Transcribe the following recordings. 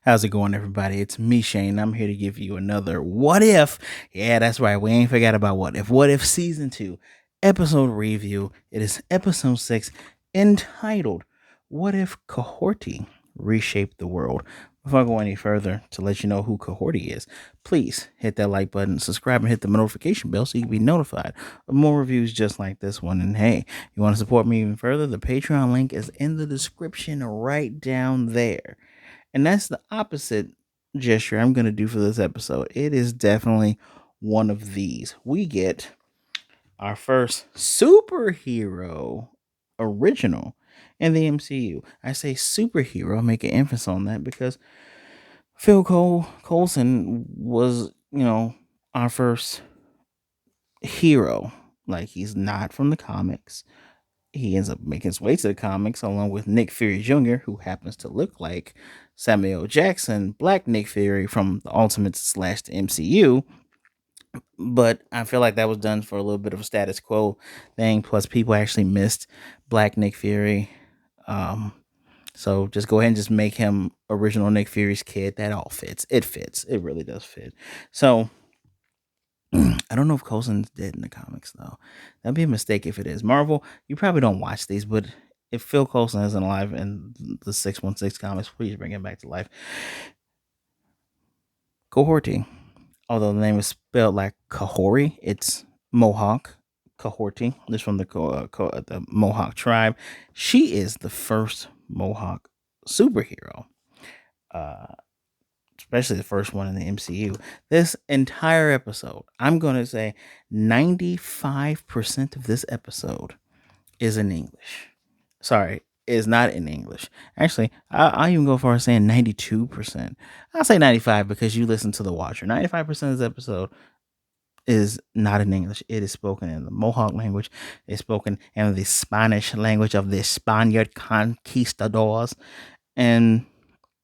How's it going, everybody? It's me, Shane. I'm here to give you another What If. Yeah, that's right. We ain't forgot about What If. What If Season 2, episode review. It is episode 6, entitled What If Kahhori Reshaped the World? Before I go any further, to let you know who Kahhori is, please hit that like button, subscribe, and hit the notification bell so you can be notified of more reviews just like this one. And hey, you want to support me even further? The Patreon link is in the description right down there. And that's the opposite gesture I'm going to do for this episode. It is definitely one of these. We get our first superhero original in the MCU. I say superhero, make an emphasis on that because Coulson was, our first hero. Like, he's not from the comics. He ends up making his way to the comics along with Nick Fury Jr., who happens to look like Samuel Jackson, Black Nick Fury from the Ultimate slash the MCU. But I feel like that was done for a little bit of a status quo thing. Plus, people actually missed Black Nick Fury. So just go ahead and just make him original Nick Fury's kid. That all fits. It fits. It really does fit. So I don't know if Coulson's dead in the comics though. That'd be a mistake if it is. Marvel, you probably don't watch these, but if Phil Coulson isn't alive in the 616 comics, please bring him back to life. Kahhori, although the name is spelled like Kahhori, it's Mohawk. Kahhori is from the Mohawk tribe. She is the first Mohawk superhero. Uh, Especially the first one in the MCU. This entire episode, I'm going to say 95% of this episode is in English. Sorry, is not in English. Actually, I'll even go far as saying 92%. I'll say 95 because you listen to The Watcher. 95% of this episode is not in English. It is spoken in the Mohawk language. It's spoken in the Spanish language of the Spaniard conquistadors. And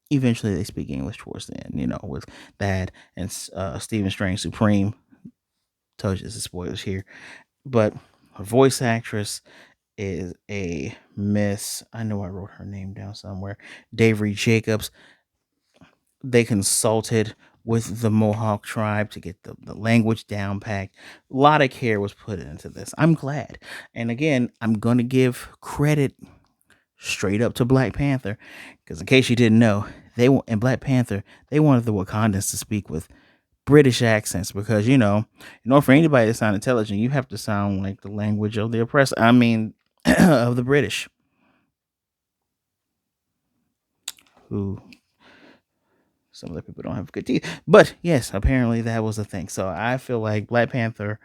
eventually they speak English towards the end, with that and Stephen Strange Supreme. Told you this is spoilers here. But her voice actress is a Miss, I know I wrote her name down somewhere, Davery Jacobs. They consulted with the Mohawk tribe to get the language down packed. A lot of care was put into this. I'm glad. And again, I'm going to give credit straight up to Black Panther, because in case you didn't know, in Black Panther they wanted the Wakandans to speak with British accents because for anybody to sound intelligent, you have to sound like the language of the oppressed. I mean, of the British, who some of the people don't have good teeth. But yes, apparently that was a thing. So I feel like Black Panther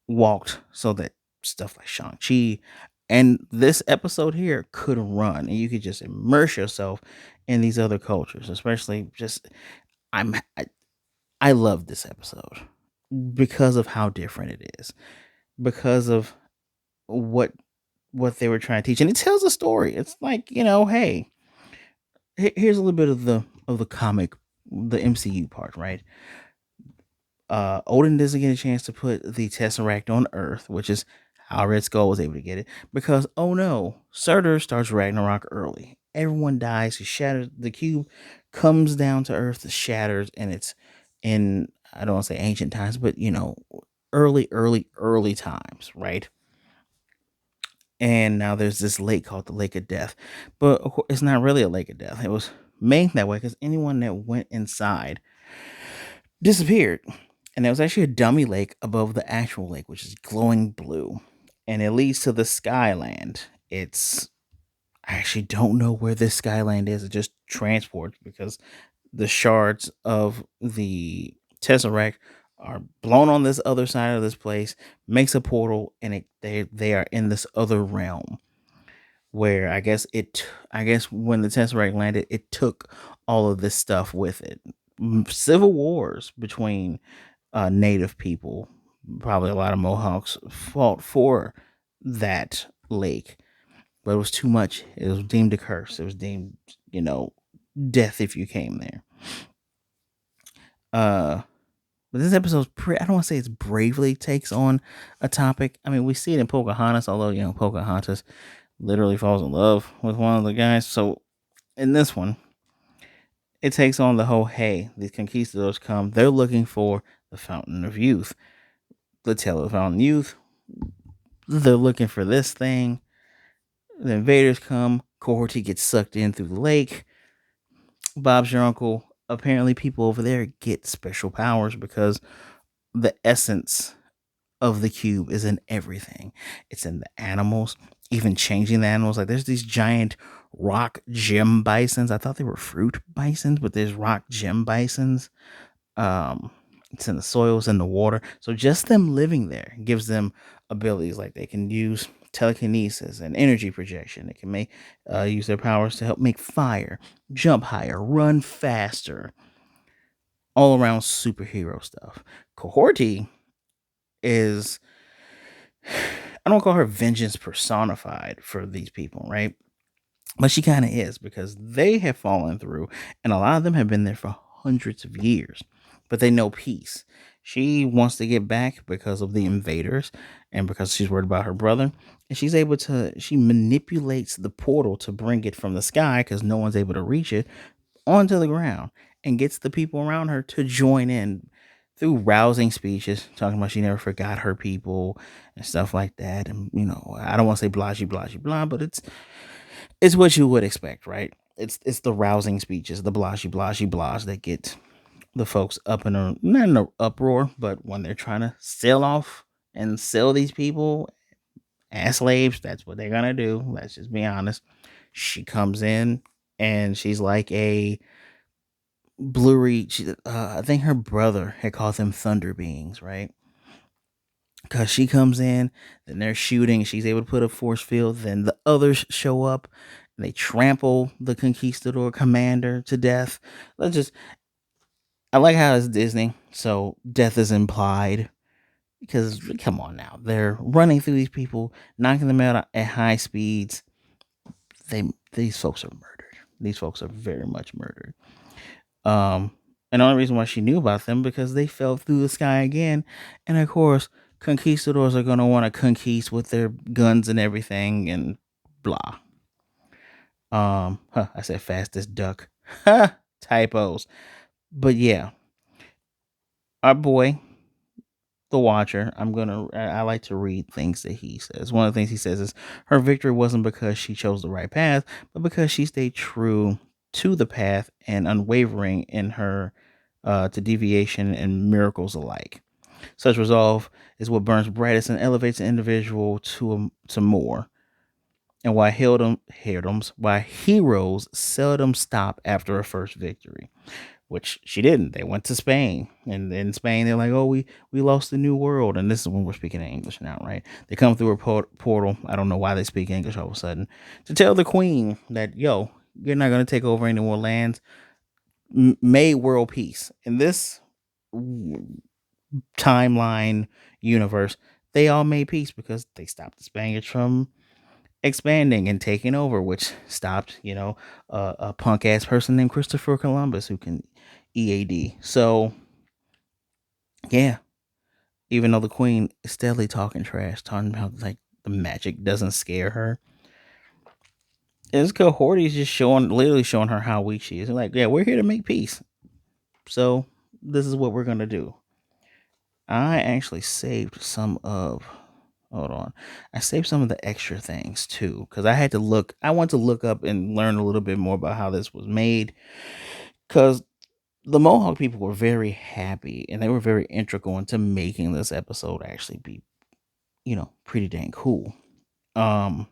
walked so that stuff like Shang-Chi and this episode here could run and you could just immerse yourself in these other cultures, especially just I'm I love this episode because of how different it is, because of what they were trying to teach, and it tells a story. It's like, hey, here's a little bit of the comic, the MCU part, right? Odin doesn't get a chance to put the Tesseract on Earth, which is how Red Skull was able to get it, because oh no, Surtur starts Ragnarok early. Everyone dies. He shatters. The cube comes down to Earth, it shatters, and it's in, I don't want to say ancient times, but early times, right? And now there's this lake called the Lake of Death, but it's not really a Lake of Death. It was made that way because anyone that went inside disappeared. And there was actually a dummy lake above the actual lake, which is glowing blue. And it leads to the Skyland. I actually don't know where this Skyland is. It just transports because the shards of the Tesseract are blown on this other side of this place, makes a portal, and they are in this other realm where I guess when the Tesseract landed, it took all of this stuff with it. Civil wars between native people, probably a lot of Mohawks fought for that lake, but it was too much. It was deemed a curse. It was deemed, death if you came there. Uh, but this episode's I don't want to say it's bravely takes on a topic. I mean, we see it in Pocahontas, although Pocahontas literally falls in love with one of the guys. So In this one, it takes on the whole hey, these conquistadors come, they're looking for the Fountain of Youth. The Tale of the Fountain of Youth, they're looking for this thing. The invaders come, Cohorty gets sucked in through the lake. Bob's your uncle. Apparently, people over there get special powers because the essence of the cube is in everything. It's in the animals, even changing the animals. Like there's these giant rock gem bisons. I thought they were fruit bisons, but there's rock gem bisons. Um, it's in the soils and the water. So just them living there gives them abilities like they can use telekinesis and energy projection. They can make use their powers to help make fire, jump higher, run faster. All around superhero stuff. Cohorty is I don't call her vengeance personified for these people, right? But she kind of is because they have fallen through, and a lot of them have been there for hundreds of years, but they know peace. She wants to get back because of the invaders and because she's worried about her brother. And she manipulates the portal to bring it from the sky because no one's able to reach it onto the ground and gets the people around her to join in through rousing speeches, talking about she never forgot her people and stuff like that. And I don't want to say blah blah blah, but it's what you would expect, right? It's the rousing speeches, the blashy blashy blahs that get the folks up in a not in an uproar, but when they're trying to sell off and sell these people as slaves, that's what they're gonna do. Let's just be honest. She comes in and she's like a blurry. I think her brother had called them thunder beings, right? Because she comes in, then they're shooting. She's able to put a force field. Then the others show up, and they trample the conquistador commander to death. Let's just. I like how it's Disney, so death is implied. Because come on now, they're running through these people, knocking them out at high speeds. These folks are murdered. These folks are very much murdered. Um, and the only reason why she knew about them because they fell through the sky again, and of course, conquistadors are gonna want to conquist with their guns and everything, and blah. I said fastest duck. Typos. But yeah, our boy, the Watcher. I like to read things that he says. One of the things he says is her victory wasn't because she chose the right path, but because she stayed true to the path and unwavering in her to deviation and miracles alike. Such resolve is what burns brightest and elevates an individual to more. And why heroes seldom stop after a first victory, which she didn't. They went to Spain, and in Spain they're like, "Oh, we lost the new world." And this is when we're speaking English now, right? They come through a portal. I don't know why they speak English all of a sudden to tell the queen that, "Yo, you're not gonna take over any more lands. May world peace." In this timeline universe, they all made peace because they stopped the Spaniards from expanding and taking over, which stopped, a punk ass person named Christopher Columbus who can EAD. So yeah, even though the queen is steadily talking trash, talking about like the magic doesn't scare her, is Cohorty's just literally showing her how weak she is. Like, yeah, we're here to make peace. So this is what we're gonna do. I actually saved some of. Hold on, I saved some of the extra things too because I had to look. I want to look up and learn a little bit more about how this was made because the Mohawk people were very happy and they were very integral into making this episode actually be, pretty dang cool. Um,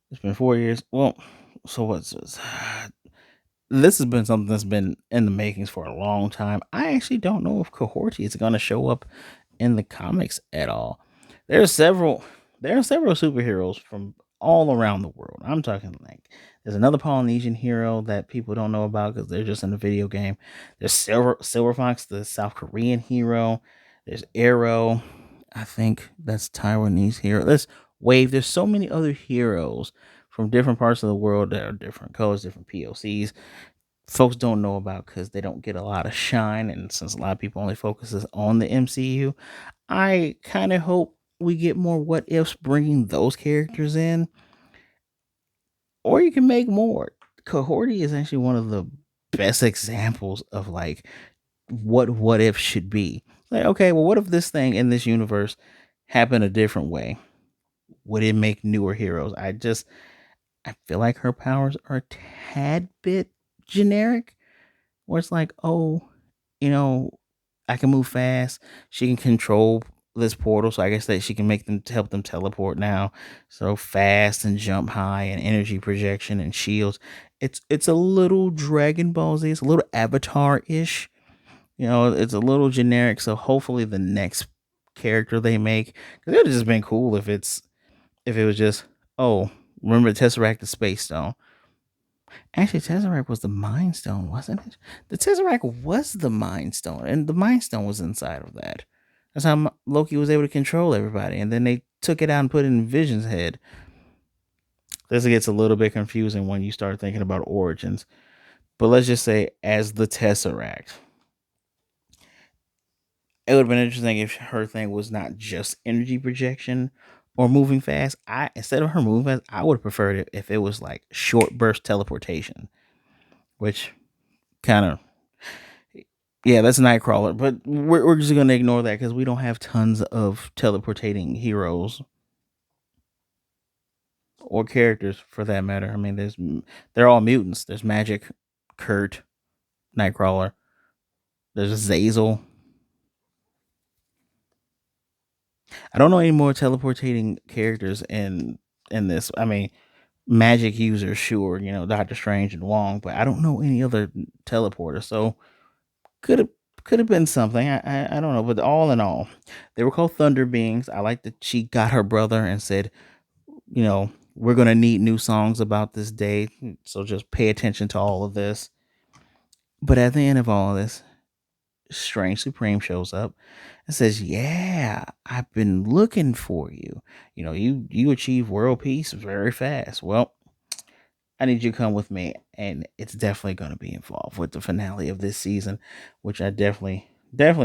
it's been 4 years. Well, so what's this? This has been something that's been in the makings for a long time. I actually don't know if Cohorty is going to show up in the comics at all. There are several there are several superheroes from all around the world. I'm talking like there's another Polynesian hero that people don't know about because they're just in the video game. There's Silver Fox, the South Korean hero. There's Arrow. I think that's Taiwanese hero. There's Wave. There's so many other heroes from different parts of the world that are different colors, different POCs. Folks don't know about because they don't get a lot of shine, and since a lot of people only focuses on the MCU, I kind of hope we get more what ifs bringing those characters in, or you can make more. Kahhori is actually one of the best examples of like what if should be. Like, okay, well, what if this thing in this universe happened a different way? Would it make newer heroes? I feel like her powers are a tad bit generic, where it's like, oh, you know, I can move fast. She can control this portal, so I guess that she can make them help them teleport now. So fast and jump high and energy projection and shields. It's a little Dragon Ball Z. It's a little Avatar ish. It's a little generic. So hopefully the next character they make, because it would have just been cool if it was just, oh, remember the Tesseract, the Space Stone. Actually, Tesseract was the Mind Stone, wasn't it? The Tesseract was the Mind Stone, and the Mind Stone was inside of that. That's how Loki was able to control everybody, and then they took it out and put it in Vision's head. This gets a little bit confusing when you start thinking about origins. But let's just say, as the Tesseract, it would have been interesting if her thing was not just energy projection or moving fast. I Instead of her moving fast, I would have preferred it if it was like short burst teleportation, which kind of, yeah, that's Nightcrawler. But we're just gonna ignore that because we don't have tons of teleportating heroes or characters for that matter. I mean, they're all mutants. There's Magic, Kurt, Nightcrawler. There's Zazel. I don't know any more teleportating characters in this. I mean, magic users, sure, Doctor Strange and Wong, but I don't know any other teleporters. So could have could have been something. I don't know, but all in all, they were called Thunder Beings. I like that she got her brother and said, we're gonna need new songs about this day, so just pay attention to all of this. But at the end of all of this, Strange Supreme shows up and says, "Yeah, I've been looking for you. You achieve world peace very fast. Well, I need you to come with me, and it's definitely going to be involved with the finale of this season, which I definitely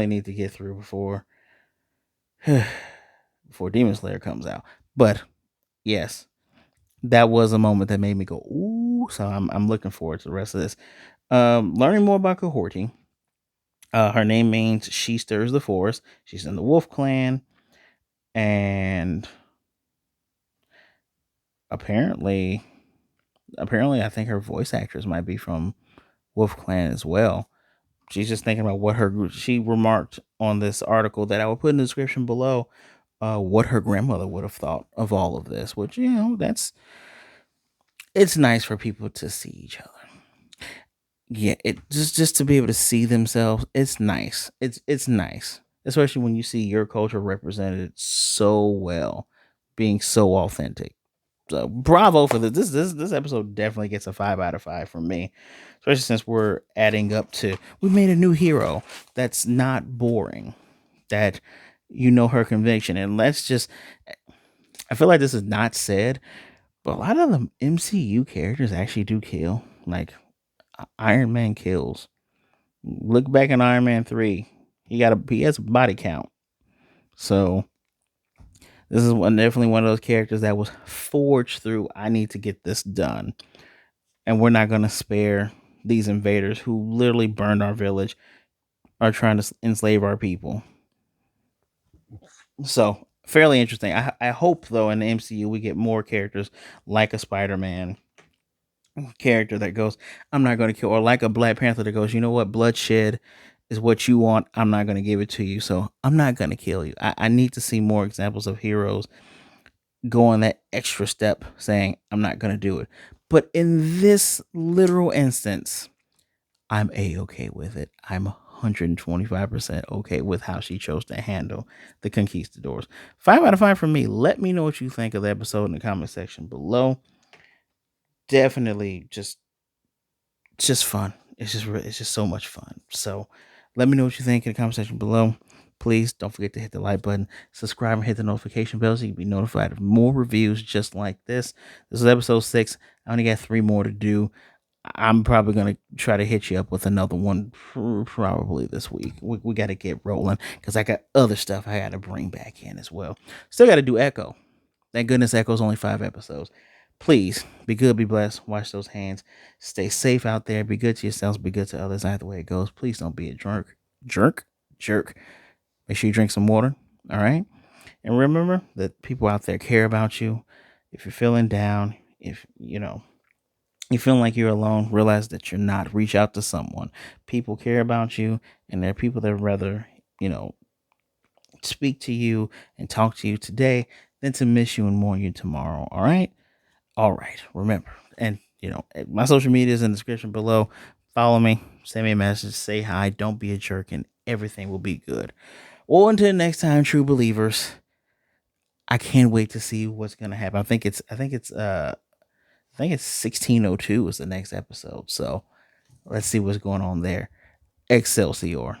need to get through before Demon Slayer comes out. But yes, that was a moment that made me go ooh. So I'm looking forward to the rest of this. Learning more about Kahhori. Her name means she stirs the forest. She's in the Wolf Clan, and apparently, I think her voice actress might be from Wolf Clan as well. She's just thinking about she remarked on this article that I will put in the description below, what her grandmother would have thought of all of this, which, it's nice for people to see each other. Yeah, it just to be able to see themselves, it's nice. It's nice, especially when you see your culture represented so well, being so authentic. So bravo for this. This episode definitely gets a 5 out of 5 from me, especially since we're adding up to we made a new hero that's not boring, that her conviction, and let's just. I feel like this is not said, but a lot of the MCU characters actually do kill. Like Iron Man kills. Look back in Iron Man 3. He has a body count. So this is definitely one of those characters that was forged through. I need to get this done, and we're not going to spare these invaders who literally burned our village, are trying to enslave our people. So fairly interesting. I hope though in the MCU we get more characters like a Spider-Man character that goes, I'm not going to kill, or like a Black Panther that goes, you know what, bloodshed is what you want. I'm not going to give it to you, so I'm not going to kill you. I need to see more examples of heroes going that extra step, saying I'm not going to do it. But in this literal instance, I'm okay with it. I'm 125% okay with how she chose to handle the conquistadors. 5 out of 5 from me. Let me know what you think of the episode in the comment section below. Definitely just fun. It's just so much fun. So let me know what you think in the comment section below. Please don't forget to hit the like button, subscribe, and hit the notification bell so you can be notified of more reviews just like this. This is episode 6. I only got 3 more to do. I'm probably going to try to hit you up with another one probably this week. We got to get rolling because I got other stuff I got to bring back in as well. Still got to do Echo. Thank goodness Echo's only 5 episodes. Please be good, be blessed, wash those hands, stay safe out there, be good to yourselves, be good to others. That's the way it goes. Please don't be a jerk, jerk. Make sure you drink some water. All right. And remember that people out there care about you. If you're feeling down, if you feeling like you're alone, realize that you're not. Reach out to someone. People care about you, and there are people that rather, you know, speak to you and talk to you today than to miss you and mourn you tomorrow. All right? All right. Remember, and my social media is in the description below. Follow me, send me a message, say hi, don't be a jerk, and everything will be good. Well, until next time, true believers. I can't wait to see what's gonna happen. I think it's 1602 is the next episode. So let's see what's going on there. Excelsior.